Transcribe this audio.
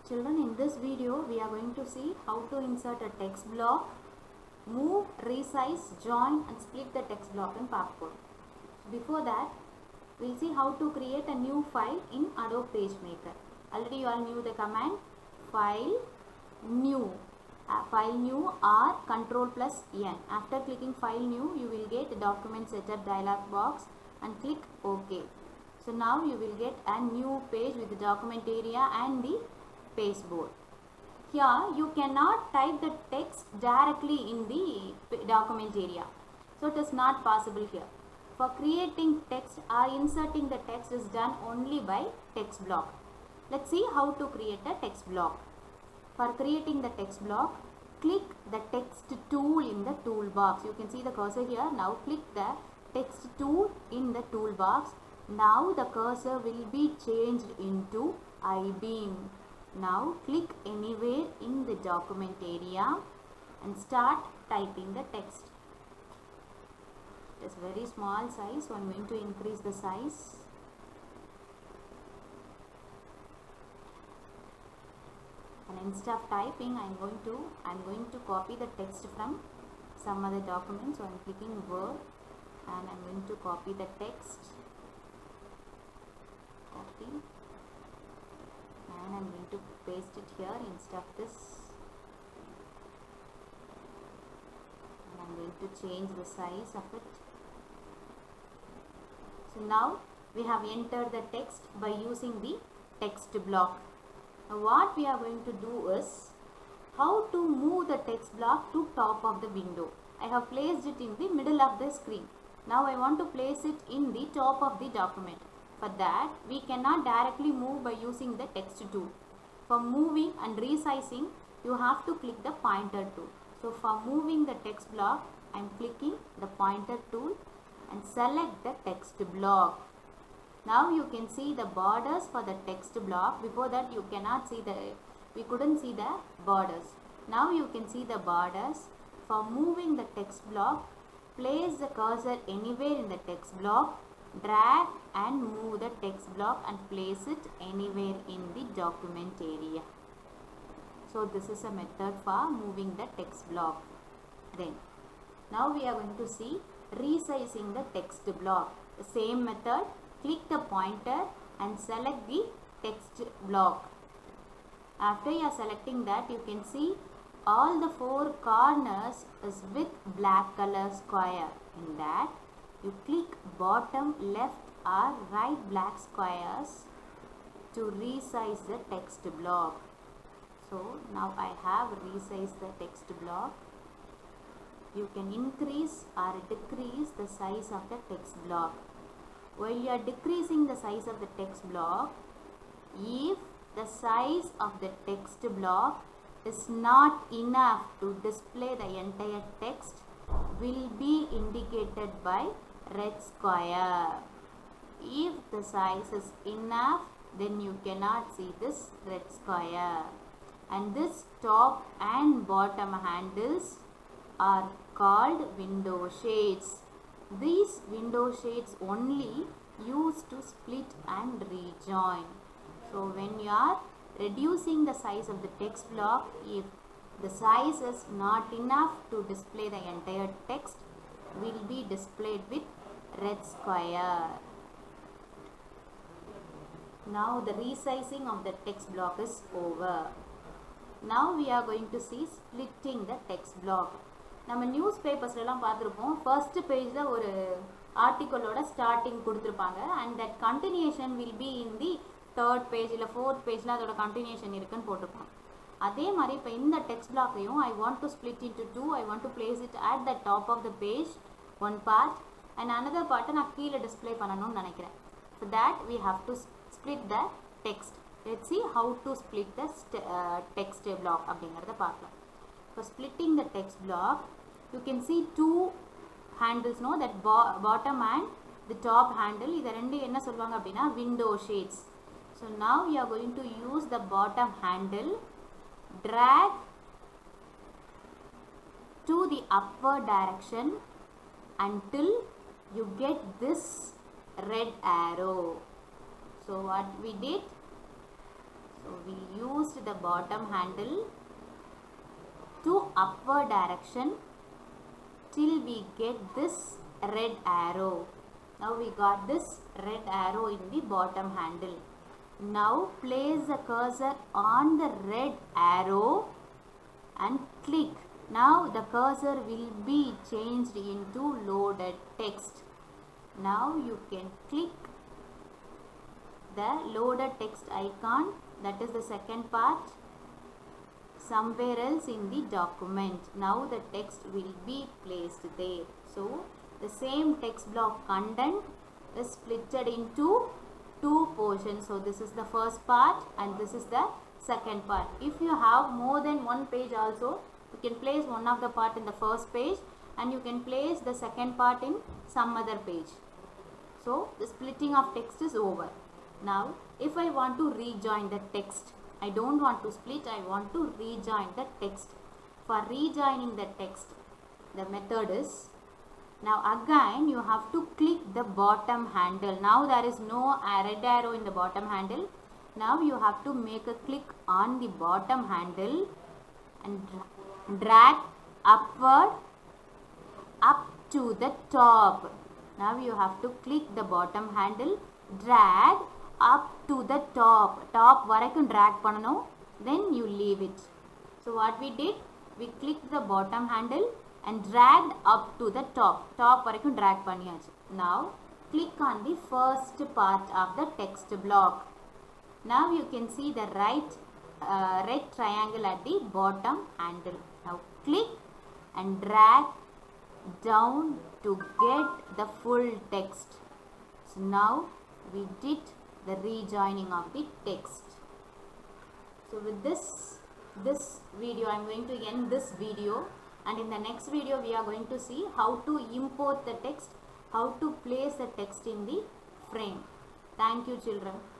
Children, in this video we are going to see how to insert a text block, move, resize, join and split the text block in PowerPoint. Before that, we'll see how to create a new file in Adobe PageMaker. Already you all knew the command file new. File new or Control plus N. After clicking file new, you will get a document setup dialog box and click OK. So now you will get a new page with the document area and the pasteboard. Here you cannot type the text directly in the document area. So it is not possible here. For creating text or inserting the text is done only by text block. Let's see how to create a text block. For creating the text block, click the text tool in the toolbox. You can see the cursor here. Now click the text tool in the toolbox. Now the cursor will be changed into I-beam. Now click anywhere in the document area and start typing the text. It is very small size, so I am going to increase the size. And instead of typing, I am going to copy the text from some other document. So I am clicking Word and I am going to copy the text. Copy. And I am going to paste it here instead of this. And I am going to change the size of it. So now we have entered the text by using the text block. Now what we are going to do is how to move the text block to top of the window. I have placed it in the middle of the screen. Now I want to place it in the top of the document. For that, we cannot directly move by using the text tool. For moving and resizing, you have to click the pointer tool. So for moving the text block, I am clicking the pointer tool and select the text block. Now you can see the borders for the text block. Before that, we couldn't see the borders. Now you can see the borders. For moving the text block, place the cursor anywhere in the text block. Drag and move the text block and place it anywhere in the document area. So this is a method for moving the text block. Then now we are going to see resizing the text block. The same method, click the pointer and select the text block. After you are selecting that, you can see all the four corners is with black color square. In that, you click bottom, left or right black squares to resize the text block. So now I have resized the text block. You can increase or decrease the size of the text block. While you are decreasing the size of the text block, if the size of the text block is not enough to display the entire text, will be indicated by red square. If the size is enough, then you cannot see this red square. And this top and bottom handles are called window shades. These window shades only used to split and rejoin. So when you are reducing the size of the text block, if the size is not enough to display the entire text, will be displayed with red square. Now the resizing of the text block is over. Now we are going to see splitting the text block. நம்ம news பேப்பர்ஸ்லாம் பார்த்துருப்போம். First பேஜில் ஒரு ஆர்டிக்கலோட starting கொடுத்துருப்பாங்க. And that continuation will be in the third page இல்லை fourth பேஜில் அதோட கண்டினியூஷன் இருக்குன்னு போட்டிருப்பாங்க. அதே மாதிரி இப்போ இந்த டெக்ஸ்ட் பிளாக்கையும் I want to split into two. I want to place it at the top of the page one part and another பார்ட்டை நான் கீழே டிஸ்பிளே பண்ணணும்னு நினைக்கிறேன். For that we have to split the text. Let's see how to split the text block அப்படிங்கிறத பார்க்கலாம். For splitting the text block, you can see two handles, no, that bottom and the top handle. இது ரெண்டு என்ன சொல்வாங்க அப்படின்னா window shades. So now we are going to use the bottom handle, drag to the upward direction until you get this red arrow. So what we did, so we use used the bottom handle to upward direction till we get this red arrow. Now we got this red arrow in the bottom handle. Now place the cursor on the red arrow and click. Now the cursor will be changed into loaded text. Now you can click the loaded text icon, that is the second part, somewhere else in the document. Now the text will be placed there. So the same text block content is splitted into two portions. So this is the first part and this is the second part. If you have more than one page also, you can place one of the part in the first page and you can place the second part in some other page. So the splitting of text is over. Now if I want to rejoin the text, I don't want to split, I want to rejoin the text. For rejoining the text, the method is, now again you have to click the bottom handle. Now there is no red arrow in the bottom handle. Now you have to make a click on the bottom handle and drag upward up to the top. Now you have to click the bottom handle, drag up to the top varaikkum drag pananum, then you leave it. So what we did, we clicked the bottom handle and dragged up to the top varaikkum drag panniyaachu. Now click on the first part of the text block. Now you can see the red triangle at the bottom handle. Now click and drag down to get the full text. So now we did the rejoining of the text. So with this video, I am going to end this video, and in the next video we are going to see how to import the text, how to place the text in the frame. Thank you children.